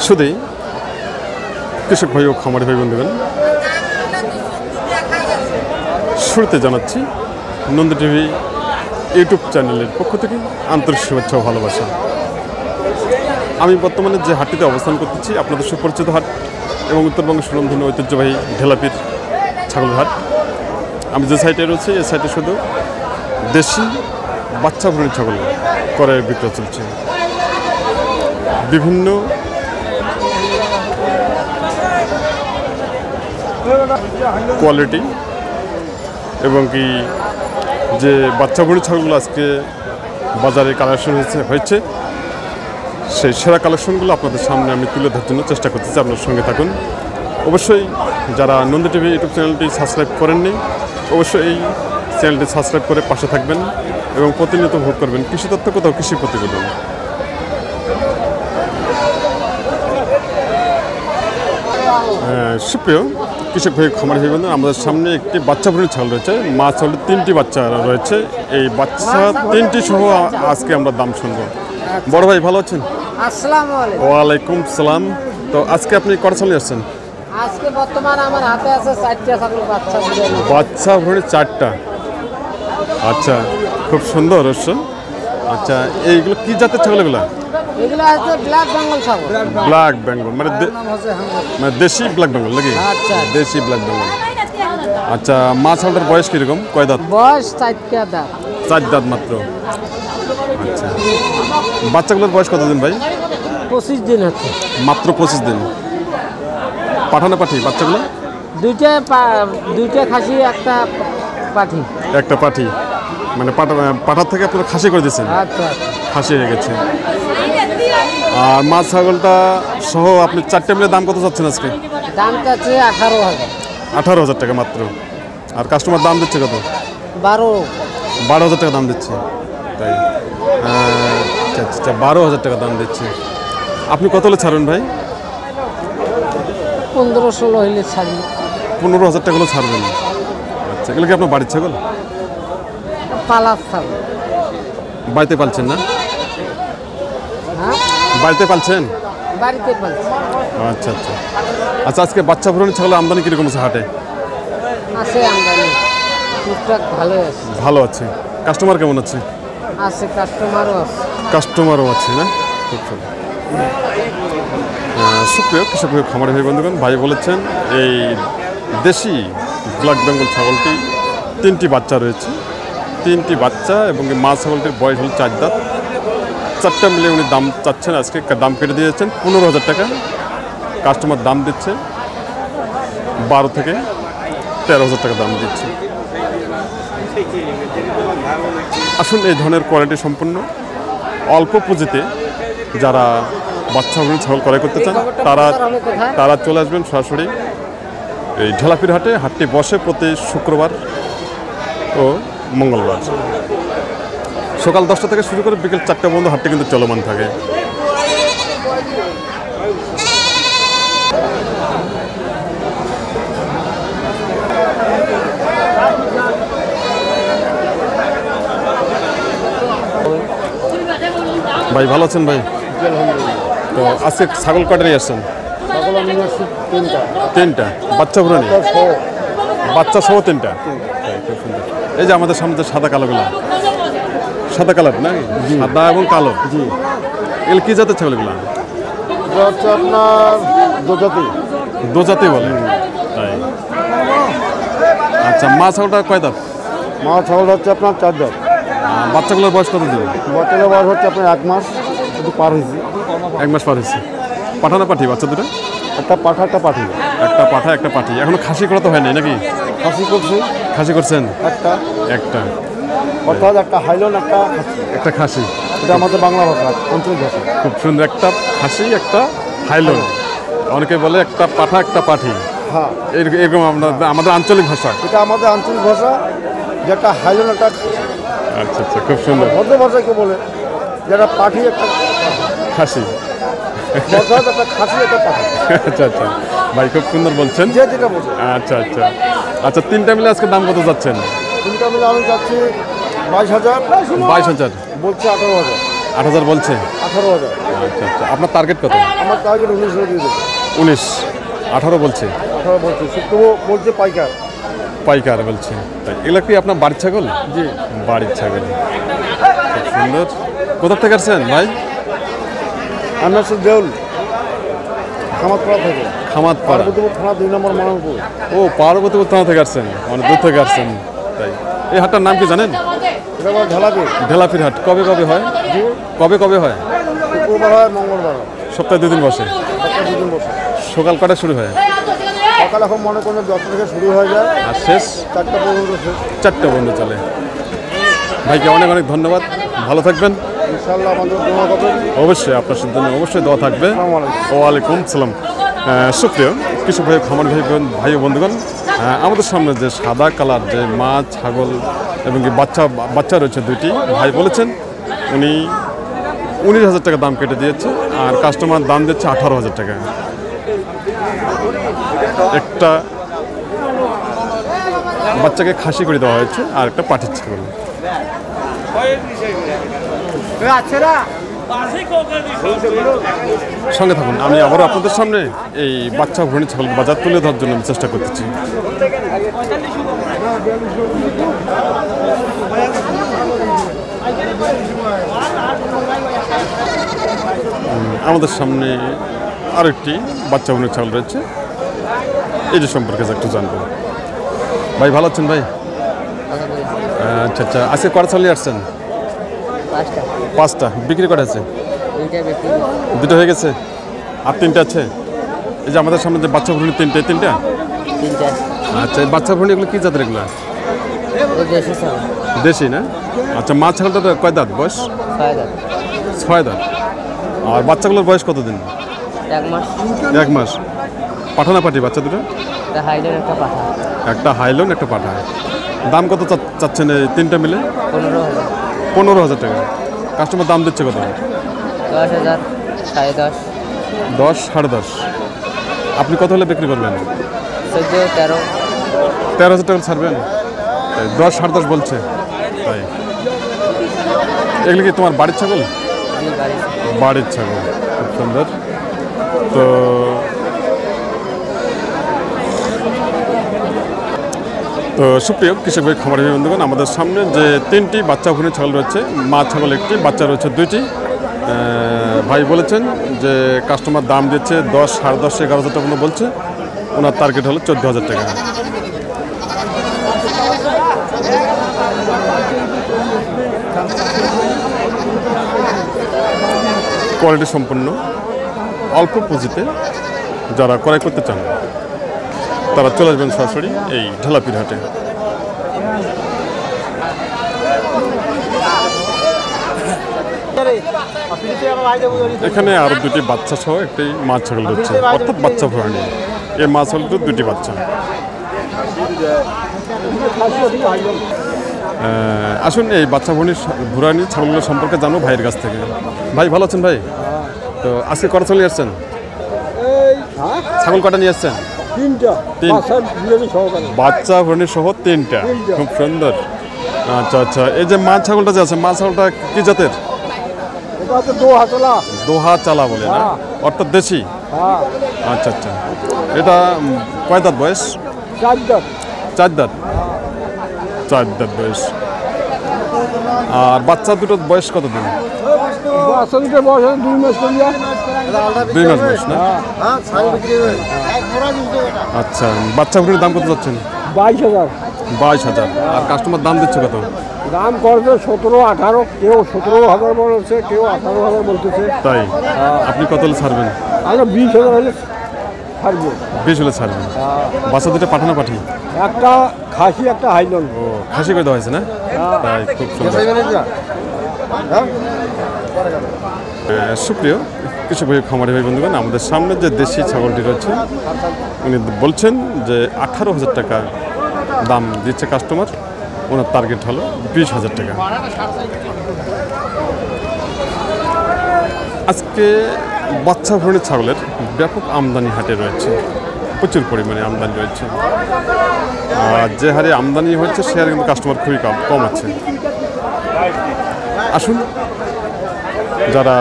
শুধুই কৃষক ভাই ও খামারি ভাই বন্ধুগণ, শুরুতে জানাচ্ছি নন্দী টিভি ইউটিউব চ্যানেলের পক্ষ থেকে আন্তরিক শুভেচ্ছা ও ভালোবাসা। আমি বর্তমানে যে হাটটিতে অবস্থান করতেছি আপনাদের সুপরিচিত হাট এবং উত্তরবঙ্গের সুনামধন্য ঐতিহ্যবাহী ঢেলাপির ছাগলের হাট। আমি যে সাইটে রয়েছি এই সাইটে শুধু দেশি বাচ্চা ভ্রূণের ছাগল করে বিক্রয় চলছে। বিভিন্ন কোয়ালিটি এবং কি যে বাচ্চা ভ্রূণের ছাগলগুলো আজকে বাজারে কালেকশন হয়েছে সেই সেরা কালেকশনগুলো আপনাদের সামনে আমি তুলে ধরার জন্য চেষ্টা করতেছি। আপনার সঙ্গে থাকুন। অবশ্যই যারা নন্দী টিভি ইউটিউব চ্যানেলটি সাবস্ক্রাইব করেননি অবশ্যই এই চ্যানেলটি সাবস্ক্রাইব করে পাশে থাকবেন এবং প্রতিনিয়ত ভোগ করবেন কৃষি তথ্য কোথাও কৃষি প্রতিবেদন। সুপ্রিয় কৃষক ভাই খামারি ভাই বন্ধুরা, আমাদের সামনে একটি বাচ্চা ভ্রূণের ছাগল রয়েছে। মা ছাগলের 3টি বাচ্চা রয়েছে। এই বাচ্চা 3টি সহ আজকে আমরা দাম শুনবো। বড় ভাই ভালো আছেন? আসসালামু আলাইকুম। ওয়ালাইকুম সালাম। তো আজকে আপনি কটা ছাগল আসছেন? আজকে বর্তমানে আমার হাতে আছে 4টা ছাগল বাচ্চা। বাচ্চা ভ্রূণের 4টা। আচ্ছা, খুব সুন্দর অবশ্য। আচ্ছা, এইগুলো কি জাতের ছাগল এগুলো? এগুলো আছে ব্ল্যাক বেঙ্গল ছাগল। ব্ল্যাক বেঙ্গল মানে দেশি ব্ল্যাক বেঙ্গল নাকি? আচ্ছা, দেশি ব্ল্যাক বেঙ্গল। আচ্ছা, মা ছাগলটার বয়স কিরকম? কয় দাঁত? বয়স 4টা দাঁত। 4 দাঁত মাত্র। আচ্ছা, বাচ্চাগুলোর বয়স কতদিন ভাই? 25 দিন হচ্ছে। মাত্র 25 দিন। পাঠানো পাঠি বাচ্চাগুলো? দুইটা খাসি একটা পাঠি। একটা পাঠি মানে পাঠার থেকে আপনারা খাসি করে দিয়েছেন? আচ্ছা, খাসি হয়ে গেছে। আর মা ছাগলটা সহ আপনি 4টে মিলে দাম কত চাচ্ছেন আজকে? দাম চাচ্ছে 18,000। 18,000 টাকা মাত্র। আর কাস্টমার দাম দিচ্ছে কত? 12,000 টাকা দাম দিচ্ছে। তাই আচ্ছা 12,000 টাকা দাম দিচ্ছে। আপনি কত হলে ছাড়বেন ভাই? 15-16 হইলে ছাড়ি। 15,000 টাকা হলে ছাড়বেন। আচ্ছা, এগুলো কি আপনার বাড়ির ছাগল? পালার ছাগল। বাড়িতে পালছেন না? হ্যাঁ, বাড়িতে পালছেন? বাড়িতে পালছি। আচ্ছা আচ্ছা আচ্ছা। আজকে বাচ্চা ভ্রূণের ছাগলের আমদানি কীরকম আছে হাটে? আছে আমদানি টুকটাক ভালো আছে। ভালো আছে। কাস্টমার কেমন আছে? আছে, কাস্টমারও আছে। কাস্টমারও আছে না? খুব সুন্দর। সুপ্রিয় কৃষক খামারি ভাই বন্ধুগণ, ভাই বলেছেন এই দেশি ব্ল্যাক বেঙ্গল ছাগলটি 3টি বাচ্চা রয়েছে। 3টি বাচ্চা এবং মা ছাগলটির বয়স হল 4 দাঁত। 4টা মিলে উনি দাম চাচ্ছেন। আজকে দাম কেটে দিয়েছেন 15,000 টাকা। কাস্টমার দাম দিচ্ছে 12 থেকে 13,000 টাকা দাম দিচ্ছে। আসুন, এই ধরনের কোয়ালিটি সম্পন্ন অল্প পুঁজিতে যারা বাচ্চা ভ্রূণের ছাগল ক্রয় করতে চান তারা চলে আসবেন সরাসরি এই ঢেলাপির হাটে। হাটটি বসে প্রতি শুক্রবার ও মঙ্গলবার সকাল 10টা থেকে শুরু করে বিকেল 4টা পর্যন্ত হাটটি কিন্তু চলমান থাকে। ভাই ভালো আছেন ভাই? তো আজকে ছাগল কটা নিয়ে আসছেন? 3টা বাচ্চা ভ্রূণ, বাচ্চা সহ 3টা। এই যে আমাদের সামনে যে সাদা কালোগুলো, সাদা কালার না? সাদা এবং কালো। জি, এগুলো কি জাতের ছাগলগুলো? হচ্ছে আপনার দোজাতি বলে। তাই। আচ্ছা, মা ছাগলটা কয় দাঁত? মা ছাগল হচ্ছে আপনার 4 দাঁত। বাচ্চাগুলোর বয়স কত দিন? বাচ্চাদের বয়স হচ্ছে আপনার 1 মাস একটু পার হয়েছে। 1 মাস পার হয়েছে। পাঠানো পাঠি বাচ্চা দুটো? একটা পাঠা একটা পাঠি। একটা পাঠা একটা পাঠি। এখনো খাসি করা তো হয় নাই নাকি? খাসি করছে। খাসি করছেন? একটা অর্থাৎ একটা হাইলন একটা খাসি। এটা আমাদের বাংলা ভাষা, আঞ্চলিক ভাষা। খুব সুন্দর। একটা খাসি একটা হাইলন। অনেকে বলে একটা পাঠা একটা পাঠি। হ্যাঁ, এরকম আমাদের আঞ্চলিক ভাষা। এটা আমাদের আঞ্চলিক ভাষা, যেটা হাইলন একটা। আচ্ছা আচ্ছা, খুব সুন্দর। ভদ্র ভাষাকে বলে যেটা পাঠি একটা খাসি। একটা খাসি একটা পাঠি। আচ্ছা আচ্ছা ভাই, খুব সুন্দর বলছেন। যেটা বলছে। আচ্ছা আচ্ছা আচ্ছা। 3টা মিলে আজকে দাম কত যাচ্ছেন? 3টা মিলে আমি যাচ্ছি 22,000। 22,000 বলছে 18,000। 8,000 বলছে। 18,000। আচ্ছা আচ্ছা, আপনার টার্গেট কত? আমার টার্গেট 19 দিয়ে দেবো। 19, 18 বলছে। 18 বলছে, শুক্রবো বলছে পাইকার। পাইকার বলছে। তাই এগুলো কি আপনার বাড়ির ছাগল? জি। বাড়ির ছাগল, খুব সুন্দর। কোথা থেকে আসছেন ভাই? আমি আসছি দেউল, খামাতপাড়া থেকে। খামাতপাড়া। পার্বতীপুর থানা 2 নম্বর মানবপুর। ও, পার্বতীপুর থানা থেকে আসছেন, অনেক দূর থেকে আসছেন। তাই এই হাটটার নাম কি জানেন? এটা আমার ঢালাপি। ঢেলাপির হাট। কবে কবে হয়? জি। কবে হয়? শুক্রবার হয়, মঙ্গলবার হয়। সপ্তাহে 2 দিন বসে। সপ্তাহে 2 দিন বসে। সকাল কটায় শুরু হয়? সকাল এখন মনে করেন 10টা থেকে শুরু হয়ে যায়, আর শেষ 4টা পর্যন্ত শেষ। 4টা পর্যন্ত চলে। ভাইকে অনেক অনেক ধন্যবাদ, ভালো থাকবেন। ইনশাআল্লাহ আমাদের দোয়া করবেন। অবশ্যই আপনার সাথে অবশ্যই দোয়া থাকবে। আসসালামু আলাইকুম। ওয়ালাইকুম সালাম। সুপ্রিয় কৃষক ভাই, খামার ভাই ও বন্ধুগণ, আমাদের সামনে যে সাদা কালার যে মাছ, ছাগল এবং কি বাচ্চা রয়েছে 2টি, ভাই বলেছেন উনি 19,000 টাকা দাম কেটে দিয়েছে, আর কাস্টমার দাম দিচ্ছে 18,000 টাকা। একটা বাচ্চাকে খাসি করে দেওয়া হয়েছে, আর একটা পাঠির ছাগল। সঙ্গে থাকুন, আমি আবারও আপনাদের সামনে এই বাচ্চা ভ্রূণ ছাগল বাজার তুলে ধরার জন্য আমি চেষ্টা করতেছি। আমাদের সামনে আরেকটি বাচ্চা ভ্রূণ ছাগল রয়েছে, এই যে সম্পর্কে একটু জানবো। ভাই ভালো আছেন ভাই? আচ্ছা আচ্ছা, আজকে কটা ছাগল নিয়ে আসছেন? 5টা। বিক্রি করা আছে? 2টা হয়ে গেছে, আর 3টা আছে। এই যে আমাদের সামনে যে বাচ্চা ভ্রূণ 3টা। আচ্ছা, এই বাচ্চা ভ্রূণ এগুলো কি জাতের? এগুলো দেশি না? আচ্ছা, মা ছাগলটা কয় দাঁত বয়স? 6 দাঁত। আর বাচ্চাগুলোর বয়স কতদিন? 1 মাস। পাঠা না পাঠি বাচ্চা দুটো? একটা হাইলন, একটা পাঠা। দাম কত চাচ্ছেন এই 3টা মিলে? 15,000 টাকা। কাস্টমার দাম দিচ্ছে কত? 10,000, 10,500, 10, 10.5। আপনি কত হলে বিক্রি করবেন? 14, 13। 13,000 টাকা ছাড়বেন? তাই 10, 10.5 বলছে। তাই এগুলো কি তোমার বাড়ির ছাগল? বাড়ির ছাগল, খুব সুন্দর। তো সুপ্রিয় কৃষক ভাই, খামারি বন্ধুগণ, আমাদের সামনে যে 3টি বাচ্চা ভ্রূণ ছাগল রয়েছে, মা ছাগল 1টি, বাচ্চা রয়েছে 2টি। ভাই বলেছেন যে কাস্টমার দাম দিচ্ছে 10, 10.5, 11,000 টাকা বলছে। ওনার টার্গেট হলো 14,000 টাকা। কোয়ালিটি সম্পন্ন, অল্প পুঁজিতে যারা ক্রয় করতে চান তারা চলে আসবেন সরাসরি এই ঢেলাপির হাটে। এখানে আরো 2টি বাচ্চা সহ একটি মা ছাগল রয়েছে, অর্থাৎ বাচ্চা ভ্রূণী। এই মা ছাগলটির 2টি বাচ্চা। আসুন এই বাচ্চা ভ্রূণী ছাগলগুলো সম্পর্কে জানো ভাইয়ের কাছ থেকে। ভাই ভালো আছেন ভাই? তো আজকে কটা ছাগল নিয়ে আসছেন? ছাগল কটা নিয়ে আসছেন? 3টা। বাচ্চা ভ্রূণী সহ 3টা, খুব সুন্দর। আচ্ছা আচ্ছা, এই যে মা ছাগলটা যে আছে, মা ছাগলটা কি জাতের? দোহা চালা বলে না, অর্থাৎ দেশি? আচ্ছা আচ্ছা, এটা কয় দাঁত বয়স? 4 দাঁত। 4 দাঁত। 4 দাঁত বয়স। আর বাচ্চা দুটোর বয়স কতদিন? 2 মাস করিয়া। 2 মাস বয়স না? আচ্ছা, বাচ্চা ভ্রূণের দাম কত যাচ্ছেন? 22,000। 22,000। আর কাস্টমার দাম দিচ্ছে কত? দাম করবে 17, 18, কেউ 17,000 বলছে, কেউ 18,000 বলতেছে। তাই আপনি কত হলে ছাড়বেন? আমরা 20,000 হলে ছাড়বো। 20 হলে ছাড়বেন। বাচ্চা দুটো পাঠানো পাঠি? একটা খাসি, একটা হাইলন। ও, খাসি করে দেওয়া হয়েছে না? তাই, খুব সুন্দর। সুপ্রিয় কৃষক ভাই, খামারি ভাই বন্ধুগণ, আমাদের সামনে যে দেশি ছাগলটি রয়েছে, উনি বলছেন যে 18,000 টাকা দাম দিচ্ছে কাস্টমার। ওনার টার্গেট হলো 20,000 টাকা। আজকে বাচ্চা ভ্রূণী ছাগলের ব্যাপক আমদানি হাটে রয়েছে, প্রচুর পরিমাণে আমদানি রয়েছে। আর যে হারে আমদানি হচ্ছে সে হারে কিন্তু কাস্টমার খুবই কম আছে। আসুন যারা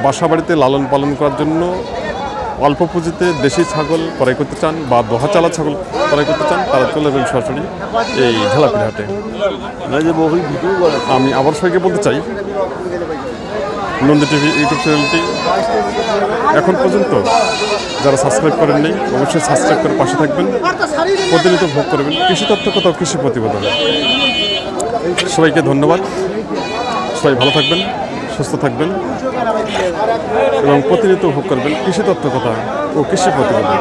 বাসা বাড়িতে লালন পালন করার জন্য অল্প পুঁজিতে দেশি ছাগল ক্রয় করতে চান বা দোহাচালা ছাগল ক্রয় করতে চান, তারা চলে যাবেন সরাসরি এই ঝালাপির হাটে। আমি আবার সবাইকে বলতে চাই, নন্দী টিভি ইউটিউব চ্যানেলটি এখন পর্যন্ত যারা সাবস্ক্রাইব করেননি অবশ্যই সাবস্ক্রাইব করে পাশে থাকবেন, প্রতিনিয়ত ভোগ করবেন কৃষি তথ্য কথা ও কৃষি প্রতিবেদন। সবাইকে ধন্যবাদ, সবাই ভালো থাকবেন, সুস্থ থাকবেন এবং প্রতিনিয়ত ভোগ করবেন কৃষি তথ্য কথা ও কৃষি প্রতিবেদন।